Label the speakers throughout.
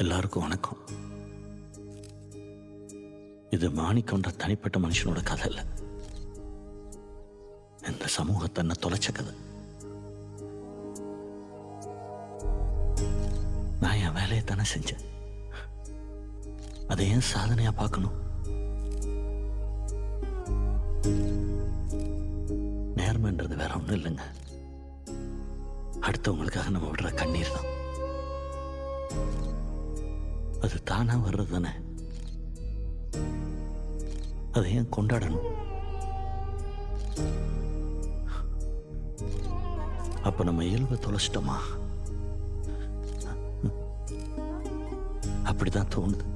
Speaker 1: எல்லாருக்கும் வணக்கம். இது மாணிக்கொன்ற தனிப்பட்ட மனுஷனோட கதை இல்லை. இந்த சமூகத்தை என்ன தொலைச்ச கதை. நான் என் வேலையை தானே செஞ்சேன். அதை ஏன் சாதனையா பார்க்கணும்? நேர்மைன்றது வேற ஒன்றும் இல்லைங்க. அடுத்தவங்களுக்காக நம்ம விடுற கண்ணீர் தான். அது தானா வர்றது தானே. அதை ஏன் கொண்டாடணும்? அப்ப நம்ம இயல்பை தொலைச்சிட்டோமா? அப்படிதான் தோணுது.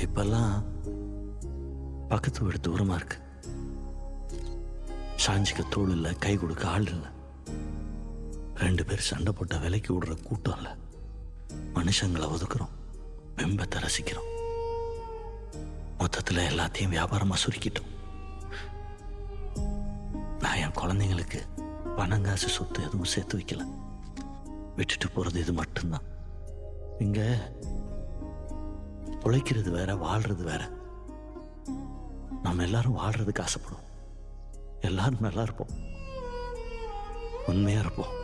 Speaker 1: இப்பெல்லாம் பக்கத்து வீடு தூரமா இருக்கு. சாஞ்சிக்க தோள் இல்லை, கை கொடுக்க ஆள் இல்லை. 2 பேர் சண்டை போட்ட விலைக்கு விடுற கூட்டம் இல்லை. மனுஷங்களை ஒதுக்குறோம், பிம்பத்தை ரசிக்கிறோம். மொத்தத்தில் எல்லாத்தையும் வியாபாரமா சுருக்கிட்டோம். நான் என் குழந்தைங்களுக்கு பணங்காசு சொத்து எதுவும் சேர்த்து வைக்கல. விட்டுட்டு போறது இது மட்டும்தான். இங்க உழைக்கிறது வேற, வாழ்றது வேற. நம்ம எல்லாரும் வாழ்றதுக்கு ஆசைப்படுவோம். எல்லாரும் நல்லா இருப்போம், உண்மையா இருப்போம்.